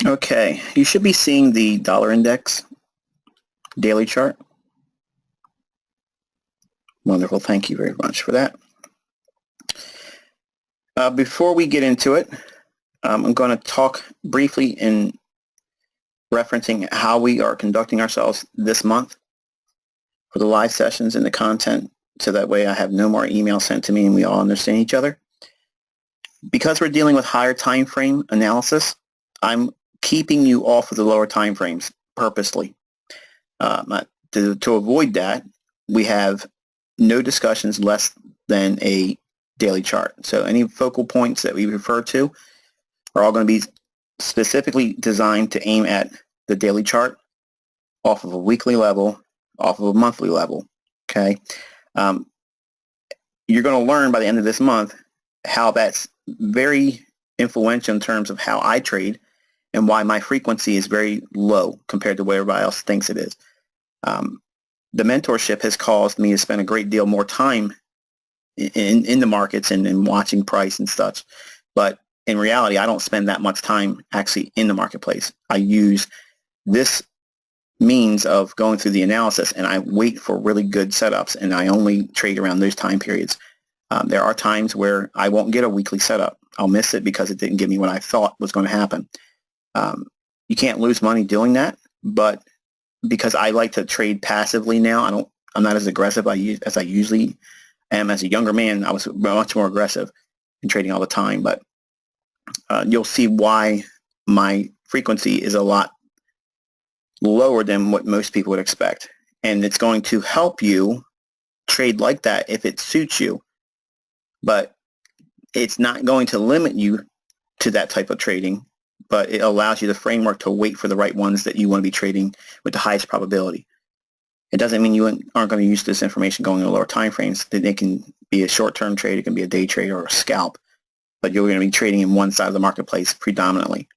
Okay, you should be seeing the dollar index daily chart. Wonderful. Thank you very much for that. Before we get into it, I'm going to talk briefly in referencing how we are conducting ourselves this month for the live sessions and the content, so that way I have no more emails sent to me and we all understand each other. Because we're dealing with higher time frame analysis, I'm keeping you off of the lower time frames purposely. To avoid that, we have no discussions less than a daily chart. So any focal points that we refer to are all going to be specifically designed to aim at the daily chart off of a weekly level, off of a monthly level. Okay, you're going to learn by the end of this month how that's very influential in terms of how I trade and why my frequency is very low compared to what everybody else thinks it is. The mentorship has caused me to spend a great deal more time in the markets and watching price and such. But in reality, I don't spend that much time actually in the marketplace. I use this means of going through the analysis, and I wait for really good setups, and I only trade around those time periods. There are times where I won't get a weekly setup. I'll miss it because it didn't give me what I thought was going to happen. You can't lose money doing that, but because I like to trade passively now, I'm not as aggressive as I usually am. As a younger man, I was much more aggressive in trading all the time, but you'll see why my frequency is a lot lower than what most people would expect. And it's going to help you trade like that if it suits you, but it's not going to limit you to that type of trading, but it allows you the framework to wait for the right ones that you want to be trading with the highest probability. It doesn't mean you aren't going to use this information going in lower time frames. It can be a short-term trade, it can be a day trade or a scalp, but you're going to be trading in one side of the marketplace predominantly.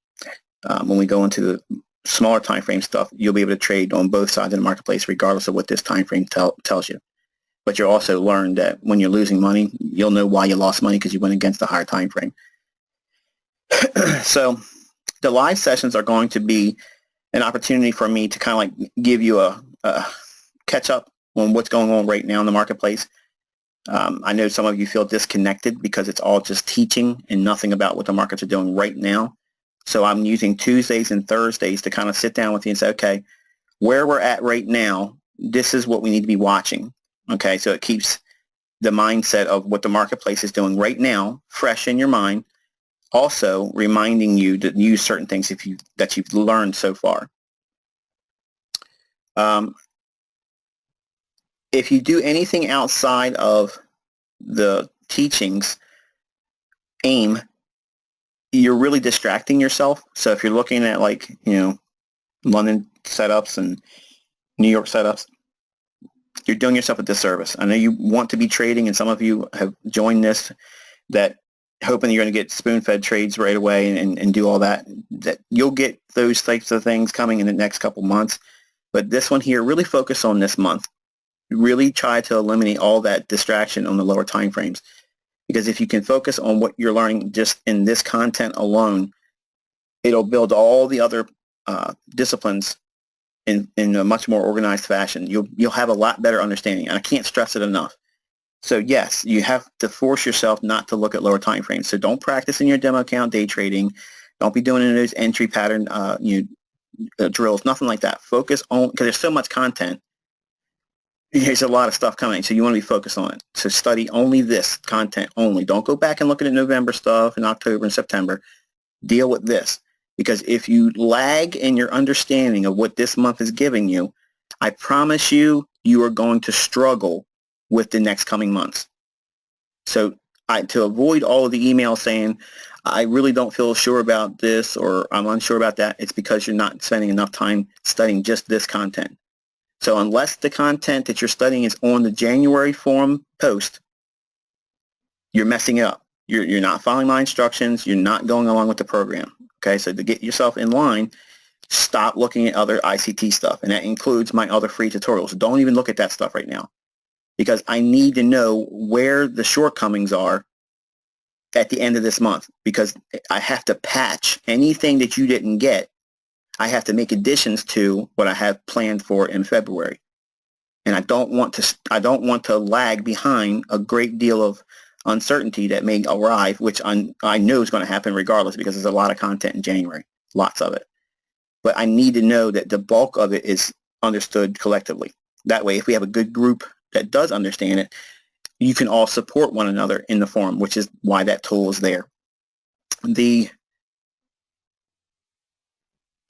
When we go into the smaller time frame stuff, you'll be able to trade on both sides of the marketplace regardless of what this time frame tells you. But you'll also learn that when you're losing money, you'll know why you lost money because you went against the higher time frame. So the live sessions are going to be an opportunity for me to kind of like give you a catch up on what's going on right now in the marketplace. I know some of you feel disconnected because it's all just teaching and nothing about what the markets are doing right now. So I'm using Tuesdays and Thursdays to kind of sit down with you and say, okay, where we're at right now, this is what we need to be watching. Okay, so it keeps the mindset of what the marketplace is doing right now fresh in your mind, also reminding you to use certain things that you've learned so far. If you do anything outside of the teachings aim, you're really distracting yourself. So if you're looking at London setups and New York setups, you're doing yourself a disservice. I know you want to be trading, and some of you have joined this that hoping you're going to get spoon-fed trades right away and do all that. That you'll get those types of things coming in the next couple months. But this one here, really focus on this month. Really try to eliminate all that distraction on the lower time frames. Because if you can focus on what you're learning just in this content alone, it'll build all the other disciplines in a much more organized fashion. You'll have a lot better understanding, and I can't stress it enough. So yes, you have to force yourself not to look at lower time frames. So don't practice in your demo account day trading. Don't be doing any of those entry pattern drills, nothing like that. Focus on, because there's so much content. There's a lot of stuff coming, so you want to be focused on it. So study only this content only. Don't go back and look at the November stuff in October and September. Deal with this. Because if you lag in your understanding of what this month is giving you, I promise you, you are going to struggle with the next coming months. So to avoid all of the emails saying, I really don't feel sure about this or I'm unsure about that, it's because you're not spending enough time studying just this content. So unless the content that you're studying is on the January forum post, you're messing it up. You're not following my instructions. You're not going along with the program. Okay, so to get yourself in line, stop looking at other ICT stuff, and that includes my other free tutorials. Don't even look at that stuff right now, because I need to know where the shortcomings are at the end of this month, because I have to patch anything that you didn't get I have to make additions to what I have planned for in February. And I don't want to lag behind a great deal of uncertainty that may arrive, which I know is going to happen regardless because there's a lot of content in January, lots of it. But I need to know that the bulk of it is understood collectively. That way, if we have a good group that does understand it, you can all support one another in the forum, which is why that tool is there. The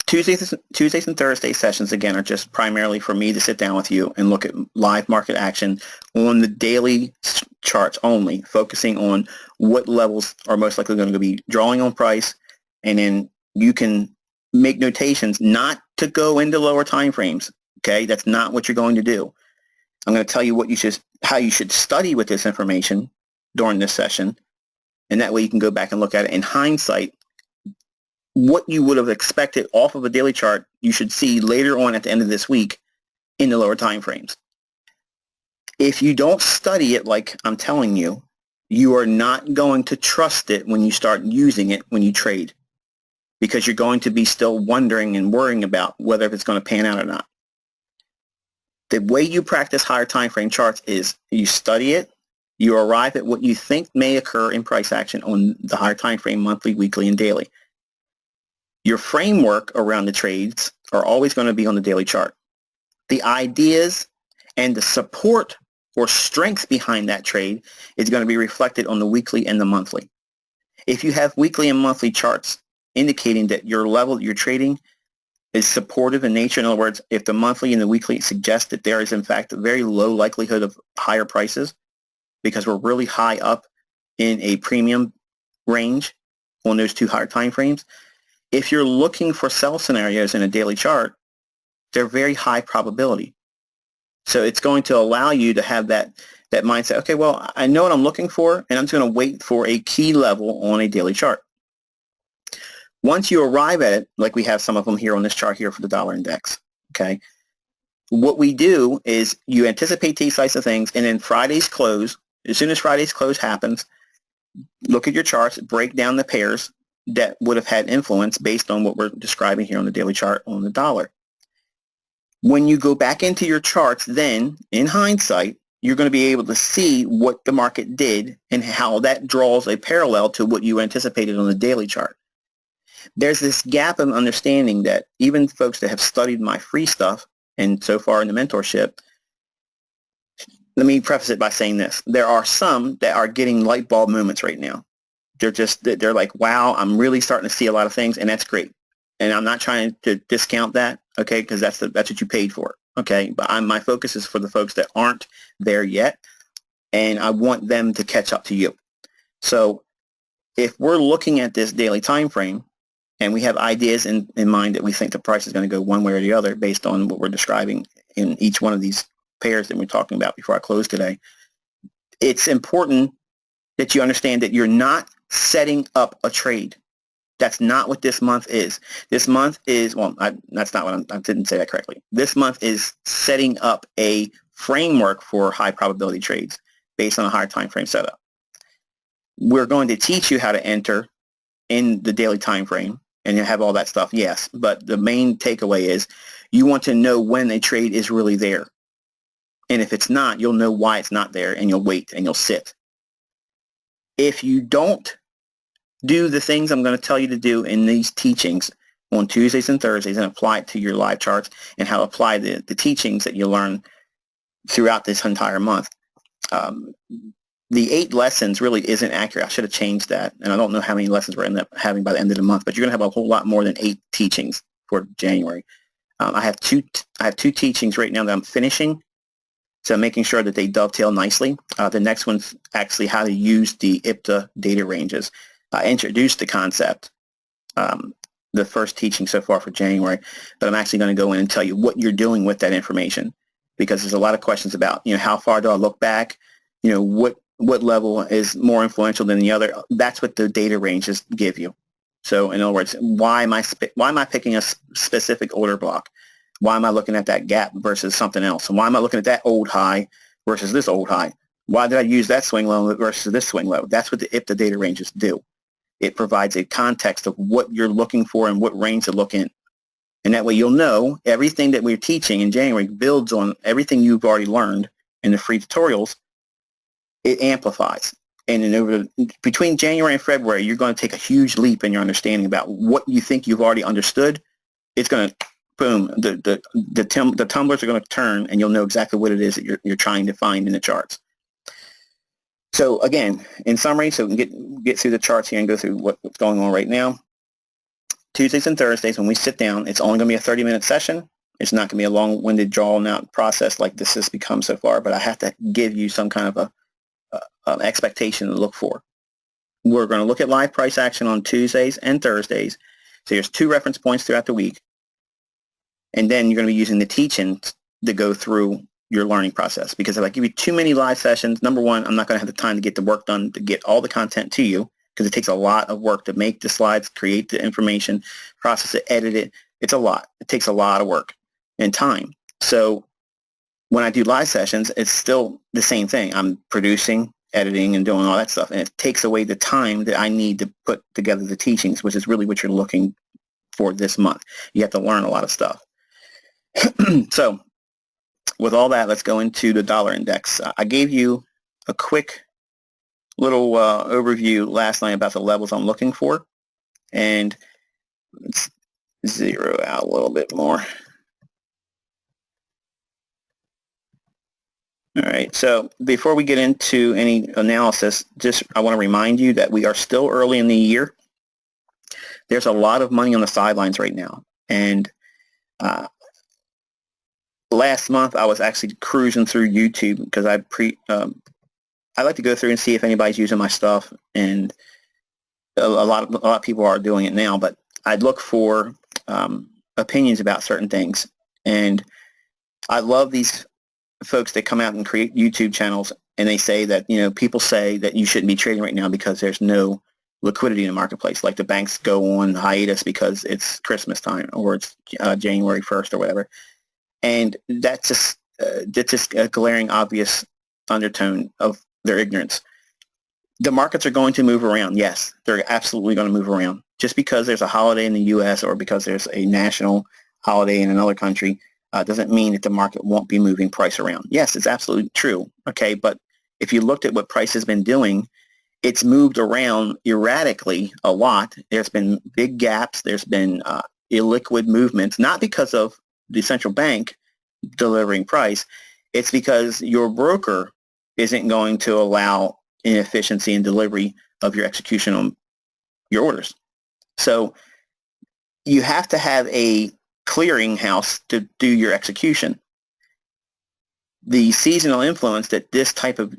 Tuesdays and Thursday sessions, again, are just primarily for me to sit down with you and look at live market action on the daily charts only, focusing on what levels are most likely going to be drawing on price, and then you can make notations not to go into lower time frames. Okay, that's not what you're going to do. I'm going to tell you how you should study with this information during this session, and that way you can go back and look at it in hindsight. What you would have expected off of a daily chart, you should see later on at the end of this week in the lower time frames. If you don't study it like I'm telling you, you are not going to trust it when you start using it when you trade, because you're going to be still wondering and worrying about whether it's going to pan out or not. The way you practice higher time frame charts is you study it, you arrive at what you think may occur in price action on the higher time frame, monthly, weekly, and daily. Your framework around the trades are always going to be on the daily chart. The ideas and the support or strength behind that trade is going to be reflected on the weekly and the monthly. If you have weekly and monthly charts indicating that your level that you're trading is supportive in nature, in other words, if the monthly and the weekly suggest that there is in fact a very low likelihood of higher prices because we're really high up in a premium range on those two higher time frames, if you're looking for sell scenarios in a daily chart, they're very high probability. So it's going to allow you to have that mindset, okay, well, I know what I'm looking for, and I'm just going to wait for a key level on a daily chart. Once you arrive at it, like we have some of them here on this chart here for the dollar index, okay, what we do is you anticipate these types of things, and then Friday's close, as soon as Friday's close happens, look at your charts, break down the pairs that would have had influence based on what we're describing here on the daily chart on the dollar. When you go back into your charts, then, in hindsight, you're going to be able to see what the market did and how that draws a parallel to what you anticipated on the daily chart. There's this gap of understanding that even folks that have studied my free stuff and so far in the mentorship, let me preface it by saying this. There are some that are getting light bulb moments right now. They're like, wow, I'm really starting to see a lot of things, and that's great. And I'm not trying to discount that, okay, because that's what you paid for, okay? But my focus is for the folks that aren't there yet, and I want them to catch up to you. So if we're looking at this daily time frame, and we have ideas in mind that we think the price is going to go one way or the other based on what we're describing in each one of these pairs that we're talking about before I close today, it's important that you understand that you're not setting up a trade. That's not what this month is. This month is, well, that's not what I didn't say that correctly. This month is setting up a framework for high probability trades based on a higher time frame setup. We're going to teach you how to enter in the daily time frame and you have all that stuff, yes. But the main takeaway is you want to know when a trade is really there. And if it's not, you'll know why it's not there, and you'll wait and you'll sit. If you don't do the things I'm going to tell you to do in these teachings on Tuesdays and Thursdays and apply it to your live charts and how to apply the teachings that you learn throughout this entire month, the 8 lessons really isn't accurate. I should have changed that, and I don't know how many lessons we're end up having by the end of the month, but you're going to have a whole lot more than 8 teachings for January. I have two teachings right now that I'm finishing, so I'm making sure that they dovetail nicely. The next one's actually how to use the IPTA data ranges. I introduced the concept, the first teaching so far for January, but I'm actually going to go in and tell you what you're doing with that information, because there's a lot of questions about, how far do I look back? What level is more influential than the other? That's what the data ranges give you. So in other words, why am I picking a specific order block? Why am I looking at that gap versus something else? And why am I looking at that old high versus this old high? Why did I use that swing low versus this swing low? That's what the IPTA data ranges do. It provides a context of what you're looking for and what range to look in. And that way you'll know everything that we're teaching in January builds on everything you've already learned in the free tutorials. It amplifies. And then between January and February, you're going to take a huge leap in your understanding about what you think you've already understood. It's going to, boom, the tumblers are going to turn, and you'll know exactly what it is that you're trying to find in the charts. So again, in summary, so we can get through the charts here and go through what's going on right now. Tuesdays and Thursdays, when we sit down, it's only going to be a 30-minute session. It's not going to be a long-winded, drawn-out process like this has become so far, but I have to give you some kind of an expectation to look for. We're going to look at live price action on Tuesdays and Thursdays. So there's 2 reference points throughout the week. And then you're going to be using the teaching to go through your learning process. Because if I give you too many live sessions, number one, I'm not going to have the time to get the work done to get all the content to you, because it takes a lot of work to make the slides, create the information, process it, edit it. It's a lot. It takes a lot of work and time. So when I do live sessions, it's still the same thing. I'm producing, editing, and doing all that stuff, and it takes away the time that I need to put together the teachings, which is really what you're looking for this month. You have to learn a lot of stuff. So with all that, let's go into the dollar index. I gave you a quick little overview last night about the levels I'm looking for, and let's zero out a little bit more. All right, so before we get into any analysis, I want to remind you that we are still early in the year. There's a lot of money on the sidelines right now, and last month I was actually cruising through YouTube because I like to go through and see if anybody's using my stuff, and a lot of people are doing it now. But I'd look for opinions about certain things, and I love these folks that come out and create YouTube channels, and they say that, you know, people say that you shouldn't be trading right now because there's no liquidity in the marketplace, like the banks go on hiatus because it's Christmas time or it's January 1st or whatever. And that's just a glaring, obvious undertone of their ignorance. The markets are going to move around. Yes, they're absolutely going to move around. Just because there's a holiday in the U.S. or because there's a national holiday in another country doesn't mean that the market won't be moving price around. Yes, it's absolutely true. Okay, but if you looked at what price has been doing, it's moved around erratically a lot. There's been big gaps. There's been illiquid movements, not because of the central bank delivering price. It's because your broker isn't going to allow inefficiency in delivery of your execution on your orders. So you have to have a clearinghouse to do your execution. The seasonal influence that this type of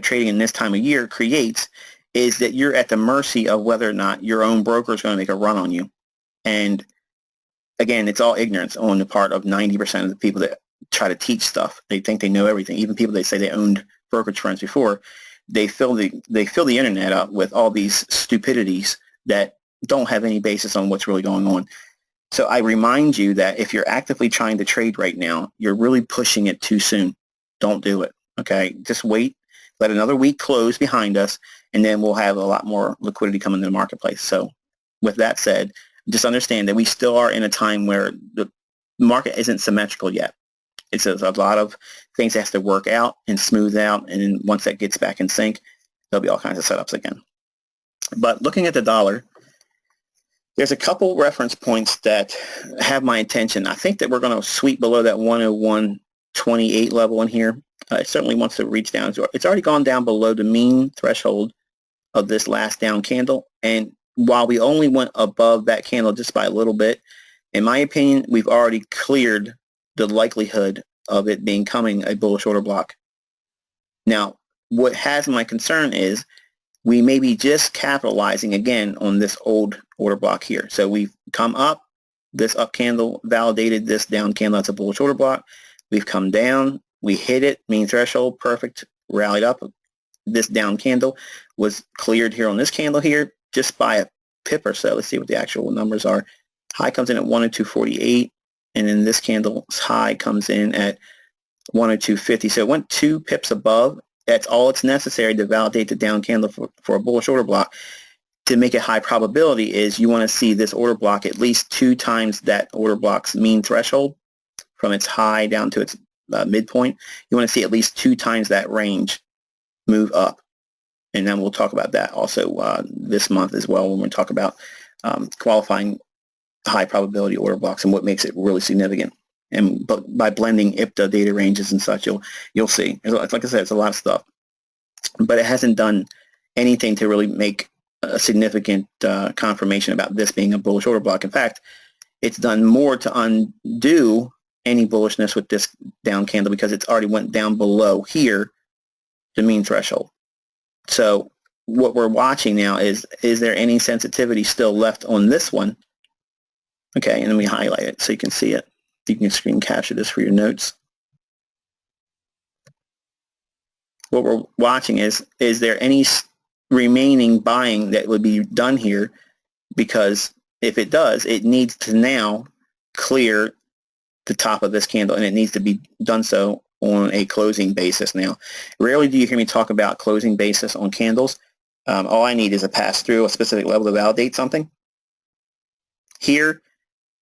trading in this time of year creates is that you're at the mercy of whether or not your own broker is going to make a run on you. And again, it's all ignorance on the part of 90% of the people that try to teach stuff. They think they know everything. Even people that say they owned brokerage firms before, they fill the internet up with all these stupidities that don't have any basis on what's really going on. So I remind you that if you're actively trying to trade right now, you're really pushing it too soon. Don't do it. Okay, just wait. Let another week close behind us, and then we'll have a lot more liquidity come into the marketplace. So with that said, just understand that we still are in a time where the market isn't symmetrical yet. It's a lot of things that has to work out and smooth out, and then once that gets back in sync, there'll be all kinds of setups again. But looking at the dollar, there's a couple reference points that have my attention. I think that we're going to sweep below that 101.28 level in here. It certainly wants to reach down. It's already gone down below the mean threshold of this last down candle. And while we only went above that candle just by a little bit, in my opinion, we've already cleared the likelihood of it becoming a bullish order block. Now, what has my concern is we may be just capitalizing again on this old order block here. So we've come up, this up candle validated this down candle. That's a bullish order block. We've come down, we hit it, mean threshold, perfect, rallied up. This down candle was cleared here on this candle here just by a pip or so. Let's see what the actual numbers are. High comes in at 102.48, and then this candle's high comes in at 102.50. So it went 2 pips above. That's all it's necessary to validate the down candle for a bullish order block. to make it high probability is you want to see this order block at least 2 times that order block's mean threshold from its high down to its midpoint. You want to see at least 2 times that range move up. And then we'll talk about that also this month as well when we talk about qualifying high probability order blocks and what makes it really significant. And but by blending IPTA data ranges and such, you'll see. Like I said, it's a lot of stuff, but it hasn't done anything to really make a significant confirmation about this being a bullish order block. In fact, it's done more to undo any bullishness with this down candle because it's already went down below here, the mean threshold. So what we're watching now is there any sensitivity still left on this one? Okay, and let me highlight it so you can see it. You can screen capture this for your notes. What we're watching is there any remaining buying that would be done here? Because if it does, it needs to now clear the top of this candle, and it needs to be done so on a closing basis now. Rarely do you hear me talk about closing basis on candles. All I need is a pass through a specific level to validate something. Here,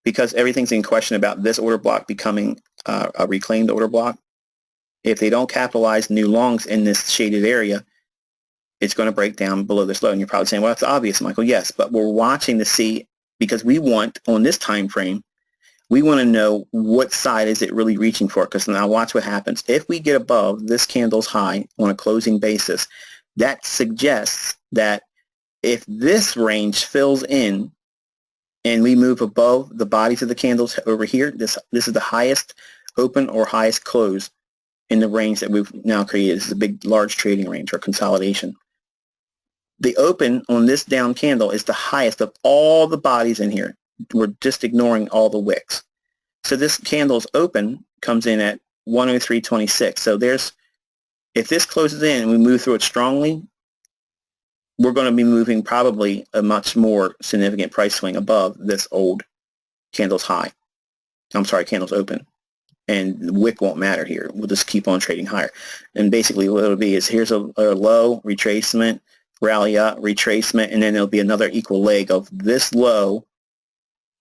because everything's in question about this order block becoming a reclaimed order block, if they don't capitalize new longs in this shaded area, it's going to break down below this low. And you're probably saying, well, that's obvious, Michael. Yes, but we're watching to see, because we want, on this time frame, we want to know what side is it really reaching for, because now watch what happens. If we get above this candle's high on a closing basis, that suggests that if this range fills in and we move above the bodies of the candles over here, this is the highest open or highest close in the range that we've now created. This is a big, large trading range or consolidation. The open on this down candle is the highest of all the bodies in here. We're just ignoring all the wicks. So this candle's open comes in at 103.26. So if this closes in and we move through it strongly, we're going to be moving probably a much more significant price swing above this old candle's high. I'm sorry, candle's open. And the wick won't matter here. We'll just keep on trading higher. And basically what it'll be is here's a low, retracement, rally up, retracement, and then there'll be another equal leg of this low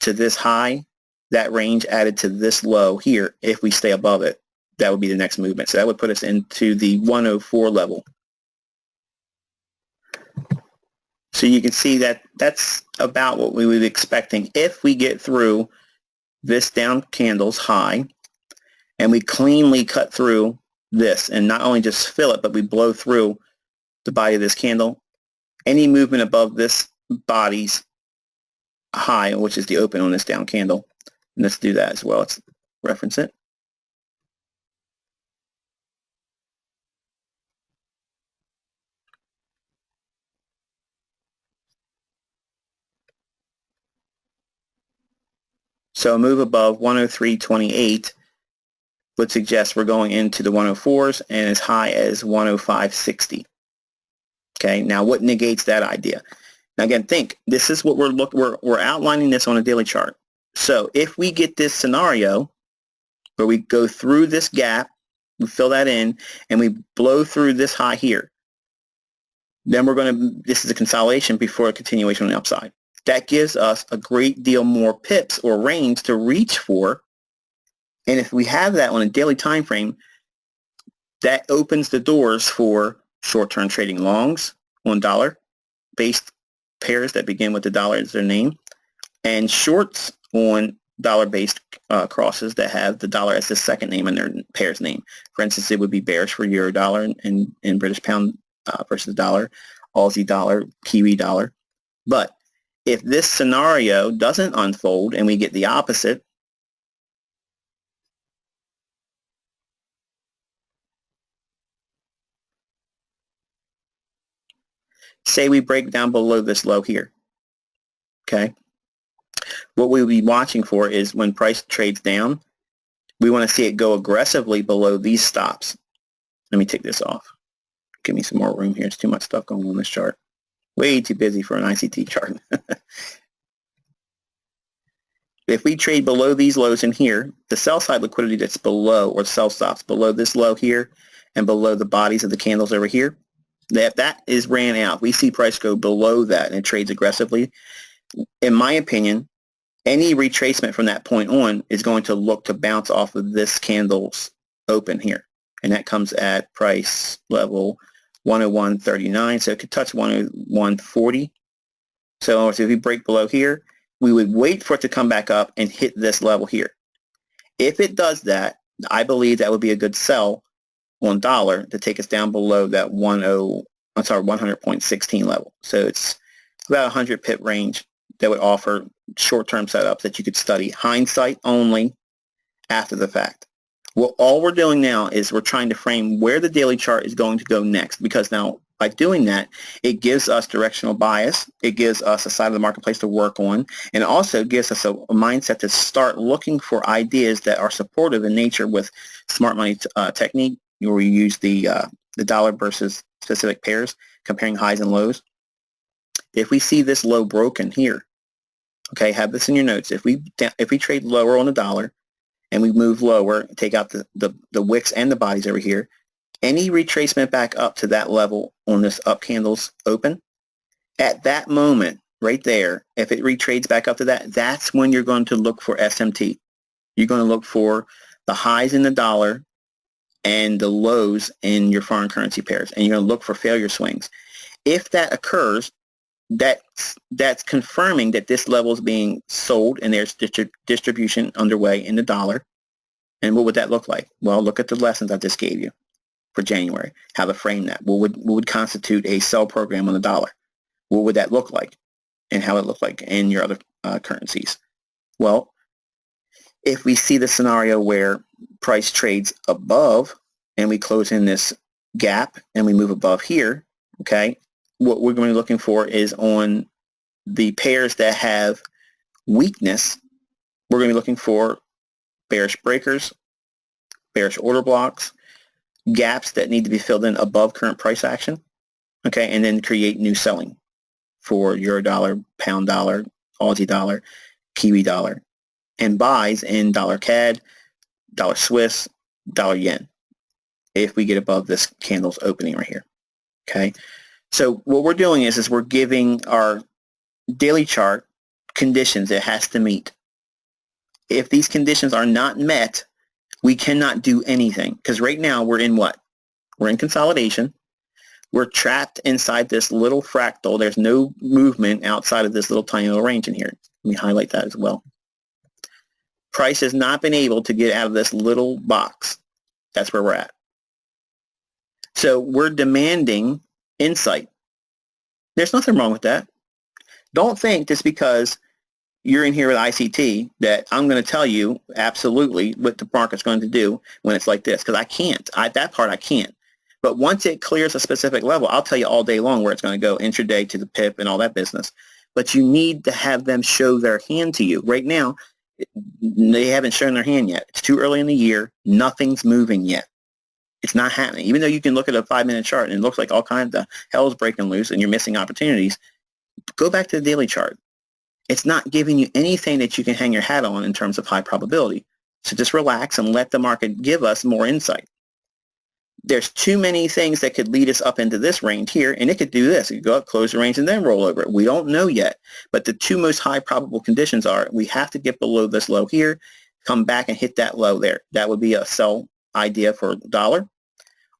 to this high, that range added to this low here. If we stay above it, that would be the next movement. So that would put us into the 104 level. So you can see that that's about what we would be expecting if we get through this down candle's high and we cleanly cut through this and not only just fill it, but we blow through the body of this candle. Any movement above this body's high, which is the open on this down candle, and let's do that as well. Let's reference it. So a move above 103.28 would suggest we're going into the 104s and as high as 105.60. Okay, now what negates that idea? Now again, think, this is what we're outlining this on a daily chart. So if we get this scenario where we go through this gap, we fill that in, and we blow through this high here, then this is a consolidation before a continuation on the upside. That gives us a great deal more pips or range to reach for. And if we have that on a daily time frame, that opens the doors for short-term trading longs on dollar-based pairs that begin with the dollar as their name, and shorts on dollar-based crosses that have the dollar as the second name in their pair's name. For instance, it would be bearish for euro dollar and British pound versus dollar, Aussie dollar, Kiwi dollar. But if this scenario doesn't unfold and we get the opposite, say we break down below this low here, okay? What we'll be watching for is when price trades down, we want to see it go aggressively below these stops. Let me take this off. Give me some more room here. It's too much stuff going on this chart. Way too busy for an ICT chart. If we trade below these lows in here, the sell side liquidity that's below, or sell stops below this low here and below the bodies of the candles over here, If that is ran out, we see price go below that and it trades aggressively, in my opinion, any retracement from that point on is going to look to bounce off of this candle's open here. And that comes at price level 101.39. So it could touch 101.40. So if we break below here, we would wait for it to come back up and hit this level here. If it does that, I believe that would be a good sell on dollar to take us down below that 100.16 level. So it's about 100 pip range that would offer short-term setups that you could study hindsight only after the fact. Well, all we're doing now is we're trying to frame where the daily chart is going to go next, because now by doing that, it gives us directional bias, it gives us a side of the marketplace to work on, and it also gives us a mindset to start looking for ideas that are supportive in nature with smart money technique, where we use the dollar versus specific pairs, comparing highs and lows. If we see this low broken here, okay, have this in your notes. If we trade lower on the dollar and we move lower, take out the wicks and the bodies over here, any retracement back up to that level on this up candle's open, at that moment right there, if it retrades back up to that, that's when you're going to look for SMT. You're going to look for the highs in the dollar and the lows in your foreign currency pairs, and you're going to look for failure swings. If that occurs, that's confirming that this level is being sold and there's distribution underway in the dollar. And what would that look like? Well, look at the lessons I just gave you for January, how to frame that. What would constitute a sell program on the dollar? What would that look like, and how it look like in your other currencies? Well, if we see the scenario where price trades above and we close in this gap and we move above here, okay, what we're going to be looking for is on the pairs that have weakness, we're going to be looking for bearish breakers, bearish order blocks, gaps that need to be filled in above current price action, okay, and then create new selling for euro dollar, pound dollar, Aussie dollar, Kiwi dollar, and buys in dollar CAD, dollar Swiss, dollar yen, if we get above this candle's opening right here, okay? So what we're doing is we're giving our daily chart conditions it has to meet. If these conditions are not met, we cannot do anything, because right now we're in what? We're in consolidation. We're trapped inside this little fractal. There's no movement outside of this little tiny little range in here. Let me highlight that as well. Price has not been able to get out of this little box. That's where we're at. So we're demanding insight. There's nothing wrong with that. Don't think just because you're in here with ICT that I'm going to tell you absolutely what the market's going to do when it's like this, because I can't. That part I can't. But once it clears a specific level, I'll tell you all day long where it's going to go, intraday to the pip and all that business. But you need to have them show their hand to you. Right now, they haven't shown their hand yet. It's too early in the year. Nothing's moving yet. It's not happening. Even though you can look at a 5-minute chart and it looks like all kinds of hell is breaking loose and you're missing opportunities, go back to the daily chart. It's not giving you anything that you can hang your hat on in terms of high probability. So just relax and let the market give us more insight. There's too many things that could lead us up into this range here, and it could do this. It could go up, close the range, and then roll over it. We don't know yet. But the two most high probable conditions are we have to get below this low here, come back and hit that low there. That would be a sell idea for dollar.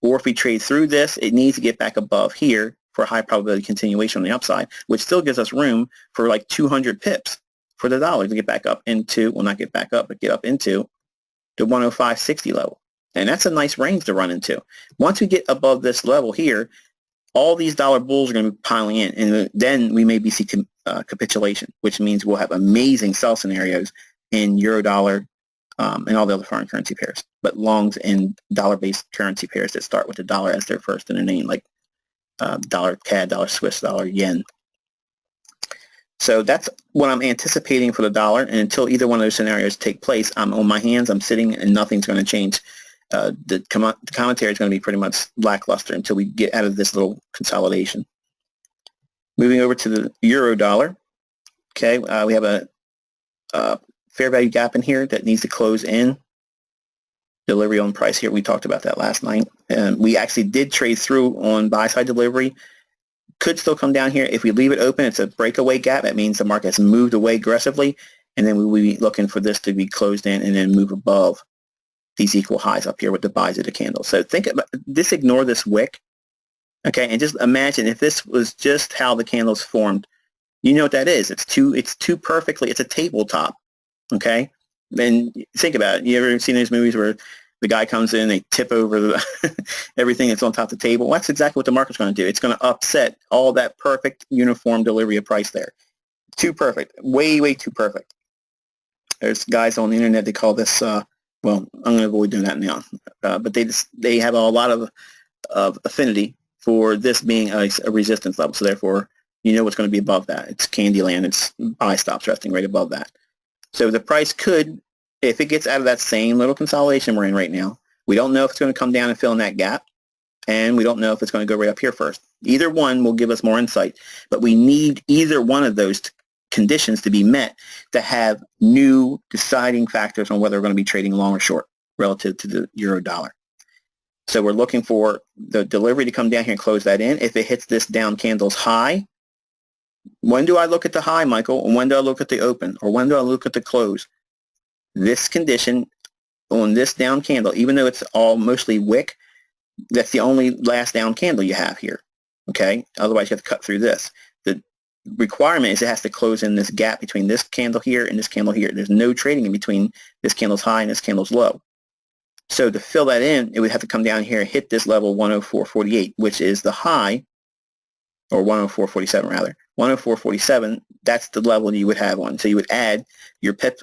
Or if we trade through this, it needs to get back above here for high probability continuation on the upside, which still gives us room for like 200 pips for the dollar to get back up into, well, not get back up, but get up into the 105.60 level. And that's a nice range to run into. Once we get above this level here, all these dollar bulls are going to be piling in, and then we maybe see capitulation, which means we'll have amazing sell scenarios in euro dollar and all the other foreign currency pairs, but longs in dollar-based currency pairs that start with the dollar as their first in their name, like dollar CAD, dollar Swiss, dollar yen. So that's what I'm anticipating for the dollar, and until either one of those scenarios take place, I'm on my hands, I'm sitting, and nothing's going to change. The commentary is going to be pretty much lackluster until we get out of this little consolidation. Moving over to the euro dollar, okay, we have a fair value gap in here that needs to close in. delivery on price here. We talked about that last night. And we actually did trade through on buy-side delivery. Could still come down here. If we leave it open, it's a breakaway gap. That means the market has moved away aggressively, and then we will be looking for this to be closed in and then move above these equal highs up here with the buys of the candle. So think about this, ignore this wick, okay, and just imagine if this was just how the candles formed. You know what that is. It's too perfectly, it's a tabletop, okay? And think about it. You ever seen those movies where the guy comes in, they tip over the everything that's on top of the table? Well, that's exactly what the market's going to do. It's going to upset all that perfect uniform delivery of price there. Too perfect. Way, way too perfect. There's guys on the internet, they call this, well, I'm going to avoid doing that now. But they have a lot of affinity for this being a resistance level. So therefore, you know what's going to be above that. It's Candyland. It's buy stops resting right above that. So the price could, if it gets out of that same little consolidation we're in right now, we don't know if it's going to come down and fill in that gap, and we don't know if it's going to go right up here first. Either one will give us more insight, but we need either one of those conditions to be met to have new deciding factors on whether we're going to be trading long or short relative to the euro dollar. So we're looking for the delivery to come down here and close that in. If it hits this down candle's high, when do I look at the high, Michael? And when do I look at the open? Or when do I look at the close? This condition on this down candle, even though it's all mostly wick, that's the only last down candle you have here, okay? Otherwise, you have to cut through this. The requirement is it has to close in this gap between this candle here and this candle here. There's no trading in between this candle's high and this candle's low. So to fill that in, it would have to come down here and hit this level 104.48, which is the high, or 104.47 rather. 104.47, that's the level you would have on. So you would add your pip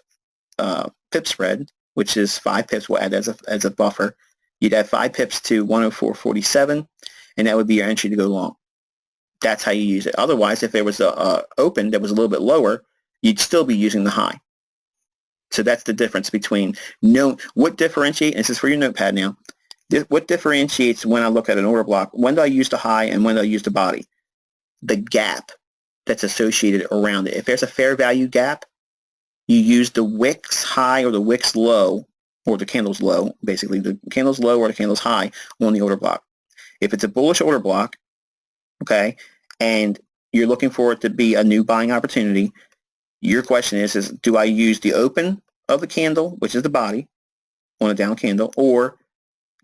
spread, which is 5 pips. We'll add as a buffer. You'd add 5 pips to 104.47, and that would be your entry to go long. That's how you use it. Otherwise, if there was a open that was a little bit lower, you'd still be using the high. So that's the difference between what differentiates, and this is for your notepad now, what differentiates when I look at an order block, when do I use the high and when do I use the body? The gap that's associated around it. If there's a fair value gap, you use the wicks high or the wicks low, or the candles low, basically the candles low or the candles high on the order block. If it's a bullish order block, okay, and you're looking for it to be a new buying opportunity, your question is do I use the open of the candle, which is the body, on a down candle, or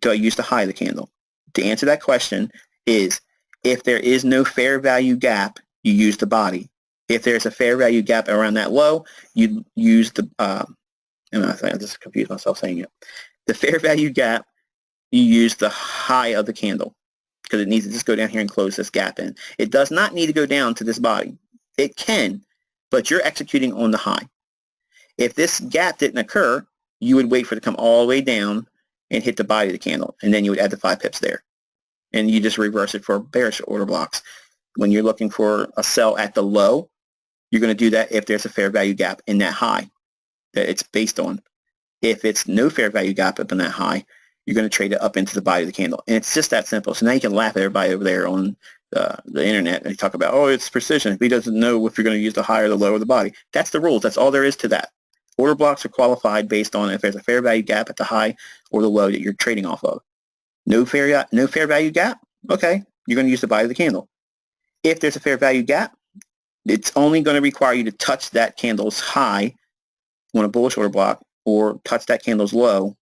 do I use the high of the candle? To answer that question is, if there is no fair value gap, you use the body. If there's a fair value gap around that low, you use the, I just confused myself saying it. The fair value gap, you use the high of the candle because it needs to just go down here and close this gap in. It does not need to go down to this body. It can, but you're executing on the high. If this gap didn't occur, you would wait for it to come all the way down and hit the body of the candle, and then you would add the 5 pips there. And you just reverse it for bearish order blocks. When you're looking for a sell at the low, you're going to do that if there's a fair value gap in that high that it's based on. If it's no fair value gap up in that high, you're going to trade it up into the body of the candle. And it's just that simple. So now you can laugh at everybody over there on the internet and they talk about, oh, it's precision. If he doesn't know if you're going to use the high or the low or the body. That's the rules. That's all there is to that. Order blocks are qualified based on if there's a fair value gap at the high or the low that you're trading off of. No fair value gap? Okay, you're going to use the body of the candle. If there's a fair value gap, it's only going to require you to touch that candle's high on a bullish order block or touch that candle's low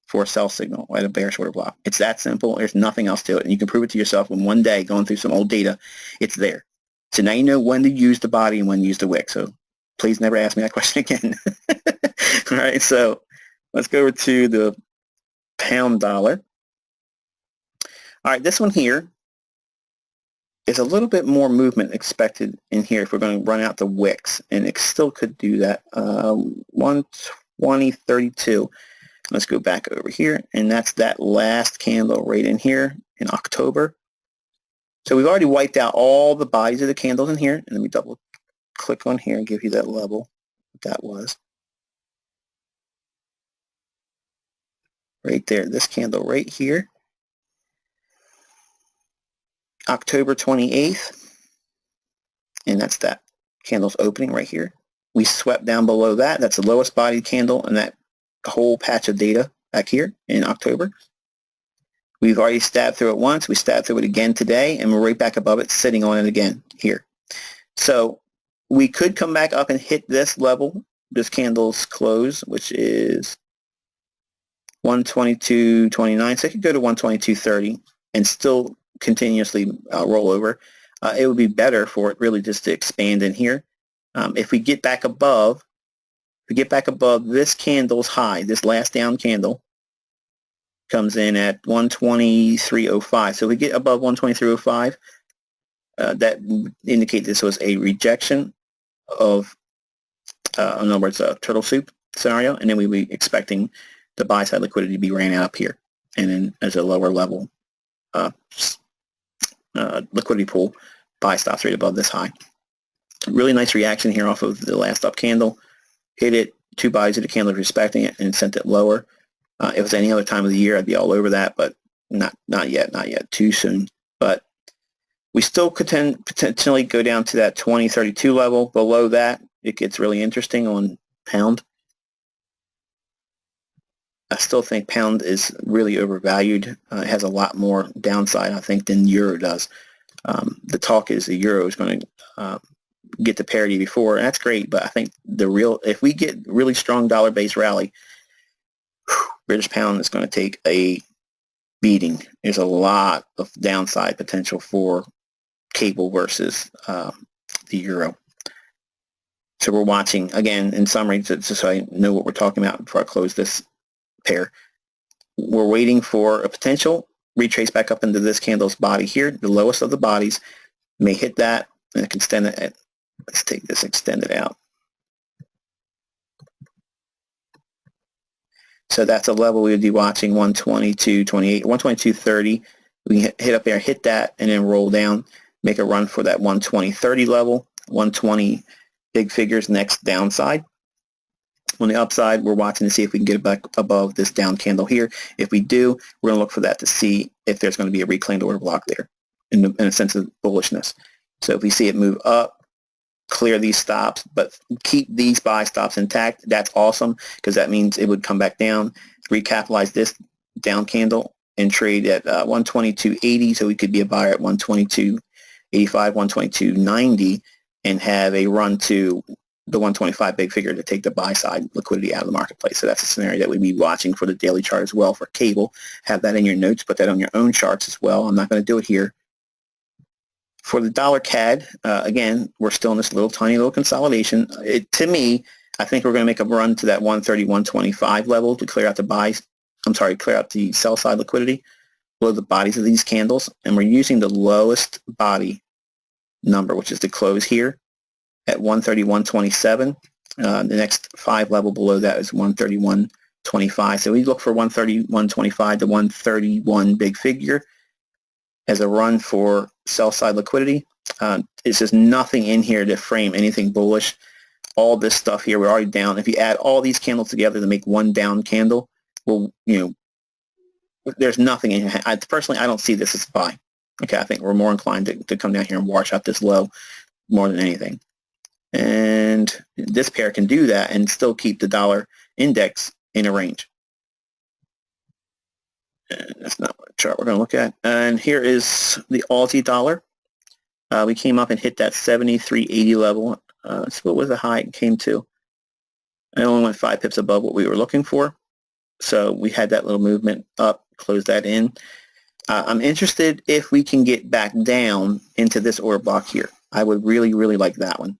for a sell signal at a bearish order block. It's that simple. There's nothing else to it. And you can prove it to yourself in one day going through some old data. It's there. So now you know when to use the body and when to use the wick. So please never ask me that question again. All right, so let's go over to the pound dollar. All right, this one here is a little bit more movement expected in here if we're going to run out the wicks, and it still could do that. 120.32. Let's go back over here, and that's that last candle right in here in October. So we've already wiped out all the bodies of the candles in here, and let me double click on here and give you that level that was. Right there, this candle right here. October 28th, and that's that candle's opening right here. We swept down below that. That's the lowest bodied candle in that whole patch of data back here in October. We've already stabbed through it once. We stabbed through it again today, and we're right back above it, sitting on it again here. So we could come back up and hit this level, this candle's close, which is 122.29. So it could go to 122.30 and still continuously roll over. It would be better for it really just to expand in here. If we get back above, this candle's high, this last down candle comes in at 123.05. So if we get above 123.05, that indicate this was a rejection of, in other words, a turtle soup scenario, and then we would be expecting the buy side liquidity to be ran out up here, and then as a lower level liquidity pool, buy stops right above this high. Really nice reaction here off of the last up candle. Hit it, 2 buys of the candle respecting it, and sent it lower. If it was any other time of the year, I'd be all over that, but not yet, too soon. But we still could potentially go down to that 2032 level. Below that, it gets really interesting on pound. I still think pound is really overvalued. It has a lot more downside, I think, than euro does. The talk is the euro is going to get to parity before, and that's great, but I think if we get really strong dollar-based rally, British pound is going to take a beating. There's a lot of downside potential for cable versus the euro. So we're watching, again, in summary, just so I know what we're talking about before I close this pair. We're waiting for a potential retrace back up into this candle's body here. The lowest of the bodies may hit that, and it can extend it. Let's take this, extend it out. So that's a level we would be watching, 122.28, 122.30. We can hit up there, hit that, and then roll down, make a run for that 120.30 level, 120 big figures next downside. On the upside, we're watching to see if we can get it back above this down candle here. If we do, we're going to look for that to see if there's going to be a reclaimed order block there in a sense of bullishness. So if we see it move up, clear these stops, but keep these buy stops intact, that's awesome, because that means it would come back down, recapitalize this down candle, and trade at 122.80, so we could be a buyer at 122.85, 122.90, and have a run to the 125 big figure to take the buy side liquidity out of the marketplace. So that's a scenario that we'd be watching for the daily chart as well for cable. Have that in your notes, put that on your own charts as well. I'm not going to do it here. For the dollar CAD, again, we're still in this tiny little consolidation. To me, I think we're going to make a run to that 130, 125 level to clear out clear out the sell side liquidity below the bodies of these candles. And we're using the lowest body number, which is the close here at 131.27. The next 5 level below that is 131.25. So we look for 131.25 to 131 big figure as a run for sell side liquidity. It's just nothing in here to frame anything bullish. All this stuff here, we're already down. If you add all these candles together to make one down candle, well, there's nothing in here. Personally, I don't see this as a buy. Okay, I think we're more inclined to come down here and wash out this low more than anything. And this pair can do that and still keep the dollar index in a range. And that's not what chart we're going to look at. And here is the Aussie dollar. We came up and hit that 73.80 level. So what was the high it came to? I only went 5 pips above what we were looking for. So we had that little movement up, close that in. I'm interested if we can get back down into this order block here. I would really, really like that one.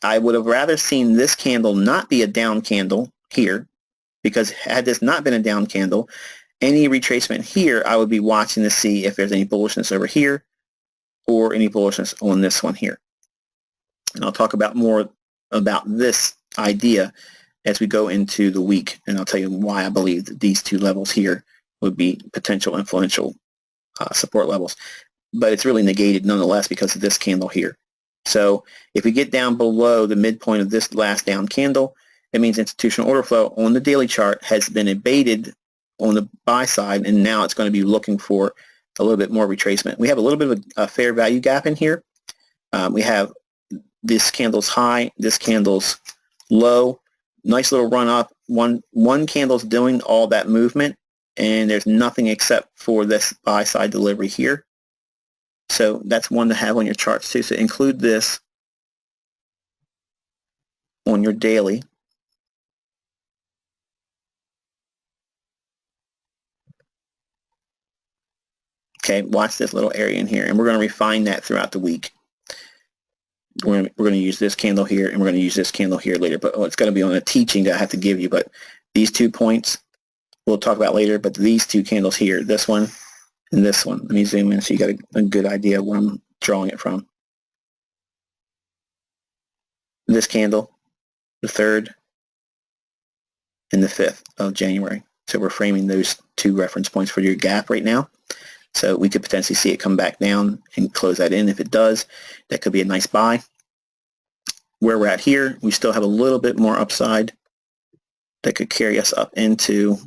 I would have rather seen this candle not be a down candle here, because had this not been a down candle, any retracement here, I would be watching to see if there's any bullishness over here or any bullishness on this one here. And I'll talk about more about this idea as we go into the week, and I'll tell you why I believe that these 2 levels here would be potential influential support levels. But it's really negated nonetheless because of this candle here. So if we get down below the midpoint of this last down candle, it means institutional order flow on the daily chart has been abated on the buy side, and now it's going to be looking for a little bit more retracement. We have a little bit of a fair value gap in here. We have this candle's high, this candle's low, nice little run up, one candle's doing all that movement, and there's nothing except for this buy side delivery here. So that's one to have on your charts too. So include this on your daily. Okay, watch this little area in here, and we're going to refine that throughout the week. We're going to use this candle here, and we're going to use this candle here later, but it's going to be on a teaching that I have to give you. But these 2 points we'll talk about later, but these 2 candles here, this one and this one, let me zoom in so you got a good idea where I'm drawing it from. This candle, the 3rd and the 5th of January. So we're framing those 2 reference points for your gap right now. So we could potentially see it come back down and close that in. If it does, that could be a nice buy. Where we're at here, we still have a little bit more upside that could carry us up into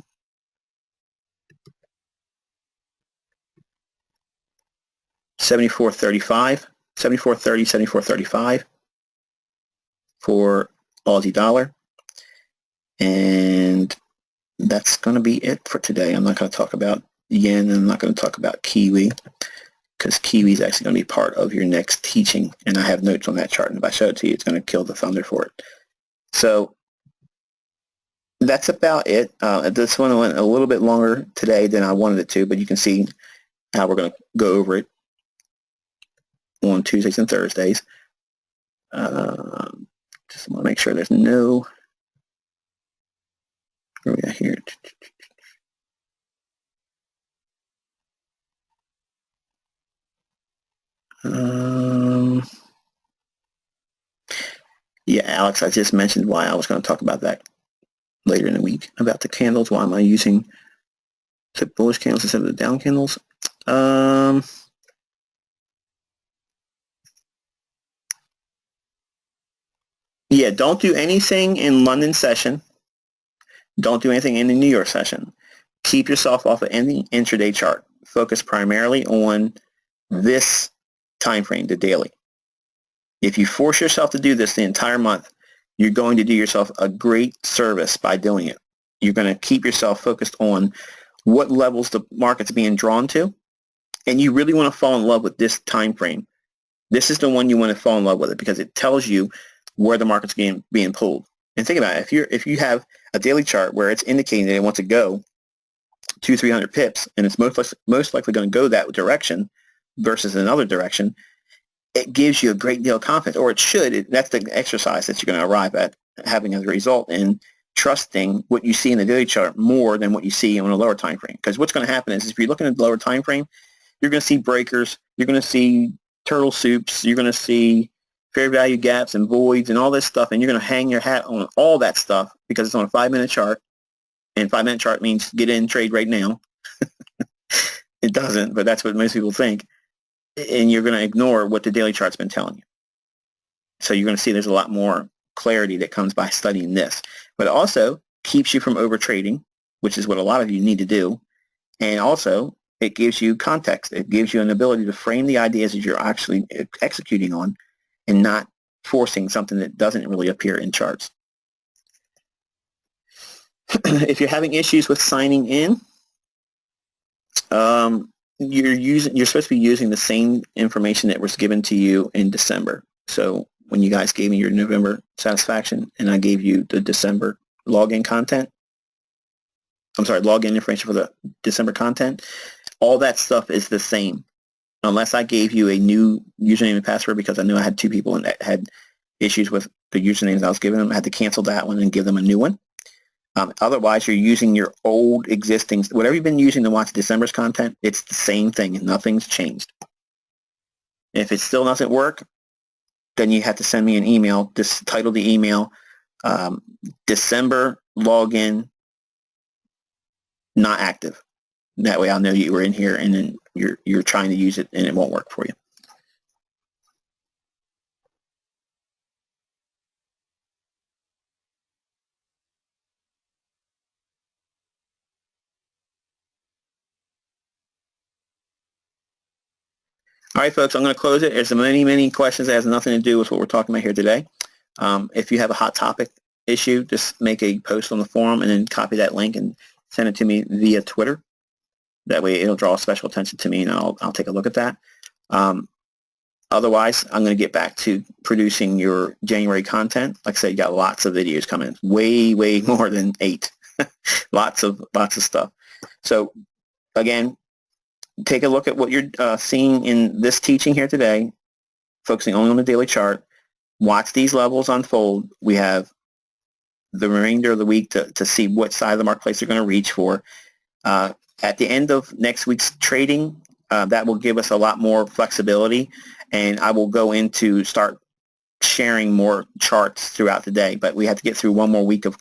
$74.35, $74.30, $74.35 for Aussie dollar. And that's going to be it for today. I'm not going to talk about yen, and I'm not going to talk about Kiwi, because Kiwi is actually going to be part of your next teaching, and I have notes on that chart, and if I show it to you, it's going to kill the thunder for it. So that's about it. This one went a little bit longer today than I wanted it to, but you can see how we're going to go over it on Tuesdays and Thursdays. Just want to make sure there's no, where are we at here? Yeah, Alex, I just mentioned why I was going to talk about that later in the week, about the candles. Why am I using the bullish candles instead of the down candles? Yeah, don't do anything in London session. Don't do anything in the New York session. Keep yourself off of any intraday chart. Focus primarily on this time frame, the daily. If you force yourself to do this the entire month, you're going to do yourself a great service by doing it. You're going to keep yourself focused on what levels the market's being drawn to, and you really want to fall in love with this time frame. This is the one you want to fall in love with it, because it tells you where the market's being pulled. And think about it. If you have a daily chart where it's indicating that it wants to go 200-300 pips, and it's most likely going to go that direction versus another direction, it gives you a great deal of confidence, or it should. That's the exercise that you're going to arrive at having as a result in trusting what you see in the daily chart more than what you see on a lower time frame. Because what's going to happen is if you're looking at the lower time frame, you're going to see breakers, you're going to see turtle soups, you're going to see fair value gaps and voids and all this stuff, and you're going to hang your hat on all that stuff because it's on a 5-minute chart, and 5-minute chart means get in, trade right now. It doesn't, but that's what most people think. And you're going to ignore what the daily chart's been telling you. So you're going to see there's a lot more clarity that comes by studying this. But it also keeps you from over trading, which is what a lot of you need to do. And also, it gives you context. It gives you an ability to frame the ideas that you're actually executing on and not forcing something that doesn't really appear in charts. If you're having issues with signing in, you're supposed to be using the same information that was given to you in December. So when you guys gave me your November satisfaction and I gave you the December login content, login information for the December content, all that stuff is the same. Unless I gave you a new username and password, because I knew I had 2 people that had issues with the usernames I was giving them. I had to cancel that one and give them a new one. Otherwise, you're using your old existing, whatever you've been using to watch December's content, it's the same thing and nothing's changed. If it still doesn't work, then you have to send me an email. Just title the email, December login not active. That way I'll know you were in here and then you're trying to use it and it won't work for you. All right, folks, I'm going to close it. There's many questions that has nothing to do with what we're talking about here today. If you have a hot topic issue, just make a post on the forum and then copy that link and send it to me via Twitter. That way it'll draw special attention to me, and I'll take a look at that. Otherwise, I'm going to get back to producing your January content. Like I said, you got lots of videos coming, way more than 8. lots of stuff. So again, take a look at what you're seeing in this teaching here today, focusing only on the daily chart. Watch these levels unfold. We have the remainder of the week to see what side of the marketplace you're going to reach for. At the end of next week's trading, that will give us a lot more flexibility, and I will go into start sharing more charts throughout the day. But we have to get through one more week of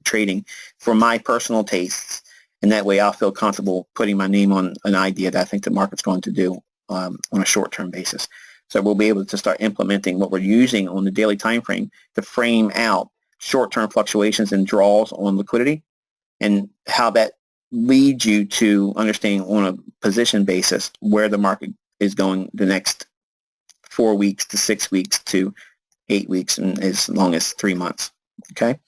trading for my personal tastes, and that way I'll feel comfortable putting my name on an idea that I think the market's going to do on a short-term basis. So we'll be able to start implementing what we're using on the daily time frame to frame out short-term fluctuations and draws on liquidity, and how that leads you to understanding on a position basis where the market is going the next 4 weeks to 6 weeks to 8 weeks, and as long as 3 months. Okay,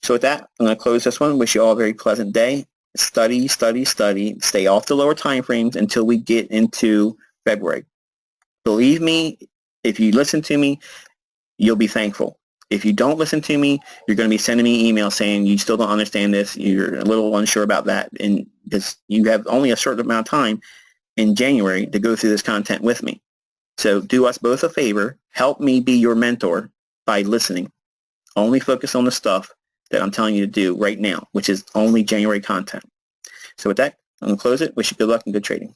so with that, I'm going to close this one. Wish you all a very pleasant day. Study, study, study. Stay off the lower time frames until we get into February. Believe me, if you listen to me, you'll be thankful. If you don't listen to me, you're going to be sending me emails saying you still don't understand this, you're a little unsure about that, and because you have only a certain amount of time in January to go through this content with me. So do us both a favor, help me be your mentor by listening. Only focus on the stuff that I'm telling you to do right now, which is only January content. So with that, I'm going to close it. Wish you good luck and good trading.